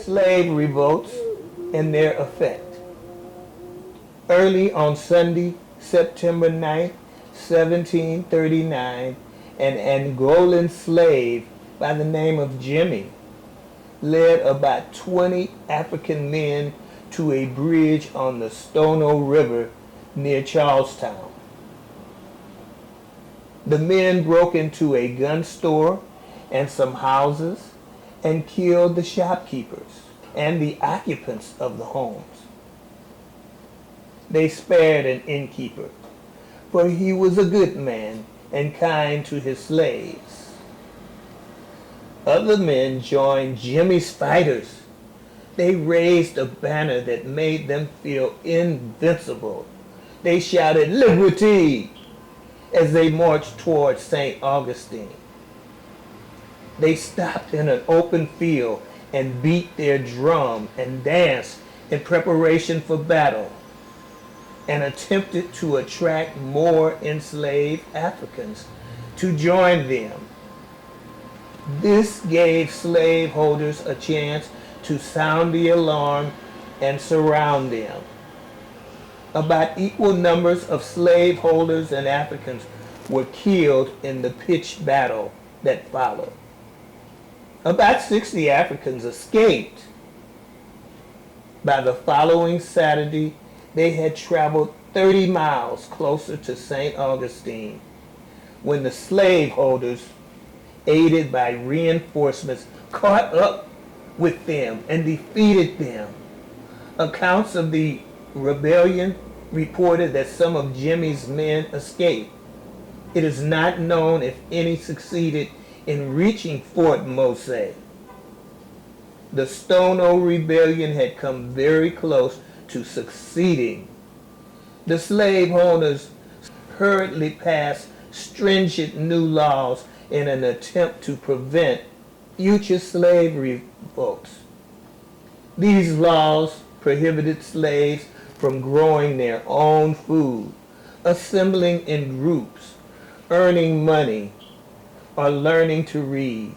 Slave revolts and their effect. Early on Sunday, September 9, 1739, an Angolan slave by the name of Jimmy led about 20 African men to a bridge on the Stono River near Charlestown. The men broke into a gun store and some houses and killed the shopkeepers and the occupants of the homes. They spared an innkeeper, for he was a good man and kind to his slaves. Other men joined Jimmy's fighters. They raised a banner that made them feel invincible. They shouted "Liberty!" as they marched towards St. Augustine. They stopped in an open field and beat their drum and danced in preparation for battle, and attempted to attract more enslaved Africans to join them. This gave slaveholders a chance to sound the alarm and surround them. About equal numbers of slaveholders and Africans were killed in the pitched battle that followed. About 60 Africans escaped. By the following Saturday, they had traveled 30 miles closer to St. Augustine when the slaveholders, aided by reinforcements, caught up with them and defeated them. Accounts of the rebellion reported that some of Jimmy's men escaped. It is not known if any succeeded in reaching Fort Mose. The Stono rebellion had come very close to succeeding. The slaveholders hurriedly passed stringent new laws in an attempt to prevent future slave revolts. These laws prohibited slaves from growing their own food, assembling in groups, earning money, or learning to read.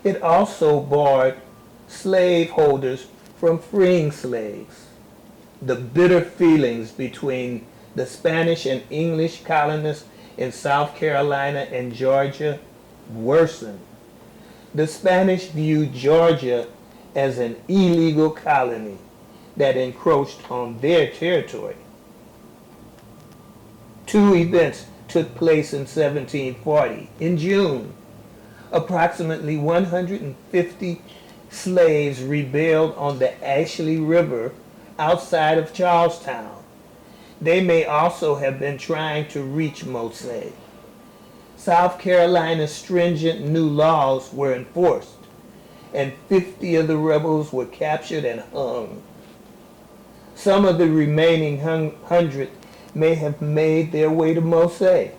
It also barred slaveholders from freeing slaves. The bitter feelings between the Spanish and English colonists in South Carolina and Georgia worsened. The Spanish viewed Georgia as an illegal colony that encroached on their territory. Two events took place in 1740. In June, approximately 150 slaves rebelled on the Ashley River outside of Charlestown. They may also have been trying to reach Mose. South Carolina's stringent new laws were enforced, and 50 of the rebels were captured and hung. Some of the remaining 100 may have made their way to Mose.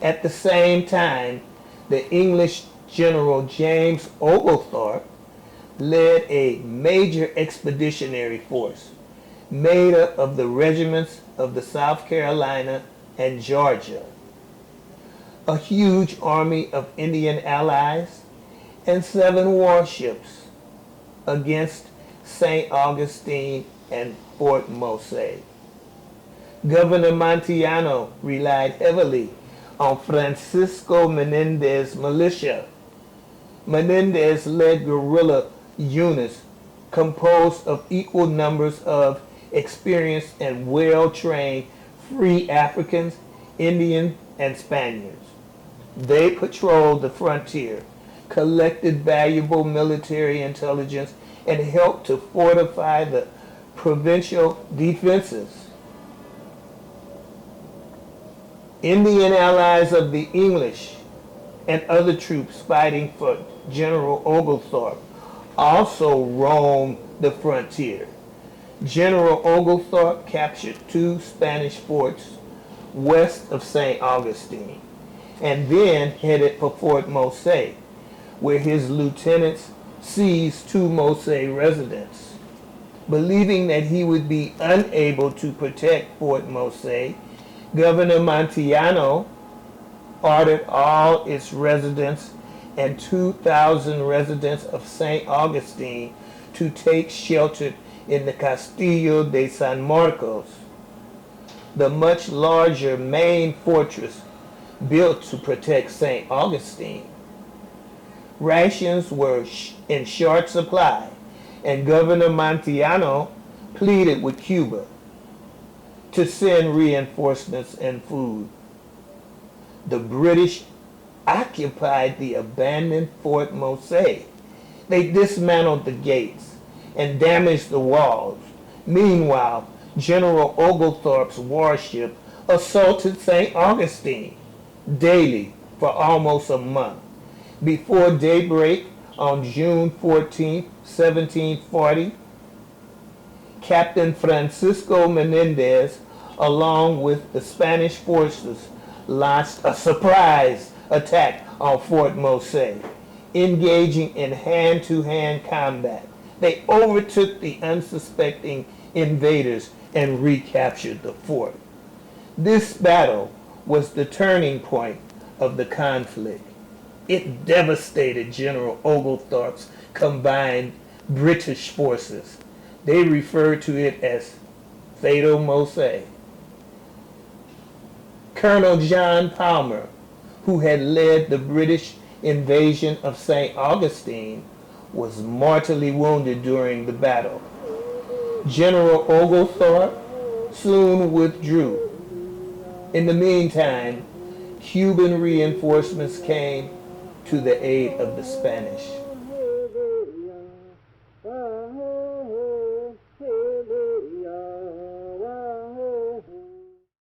At the same time, the English General James Oglethorpe led a major expeditionary force made up of the regiments of the South Carolina and Georgia, a huge army of Indian allies, and 7 warships against St. Augustine and Fort Mose. Governor Montiano relied heavily on Francisco Menendez militia. Menendez led guerrilla units composed of equal numbers of experienced and well-trained free Africans, Indians, and Spaniards. They patrolled the frontier, collected valuable military intelligence, and helped to fortify the provincial defenses. Indian allies of the English and other troops fighting for General Oglethorpe also roamed the frontier. General Oglethorpe captured 2 Spanish forts west of St. Augustine and then headed for Fort Mose, where his lieutenants seized 2 Mose residents. Believing that he would be unable to protect Fort Mose, Governor Montiano ordered all its residents and 2,000 residents of St. Augustine to take shelter in the Castillo de San Marcos, the much larger main fortress built to protect St. Augustine. Rations were in short supply, and Governor Montiano pleaded with Cuba to send reinforcements and food. The British occupied the abandoned Fort Mose. They dismantled the gates and damaged the walls. Meanwhile, General Oglethorpe's warship assaulted St. Augustine daily for almost a month. Before daybreak on June 14, 1740, Captain Francisco Menendez, along with the Spanish forces, launched a surprise attack on Fort Mose, engaging in hand-to-hand combat. They overtook the unsuspecting invaders and recaptured the fort. This battle was the turning point of the conflict. It devastated General Oglethorpe's combined British forces. They referred to it as Fatal Mose. Colonel John Palmer, who had led the British invasion of St. Augustine, was mortally wounded during the battle. General Oglethorpe soon withdrew. In the meantime, Cuban reinforcements came to the aid of the Spanish.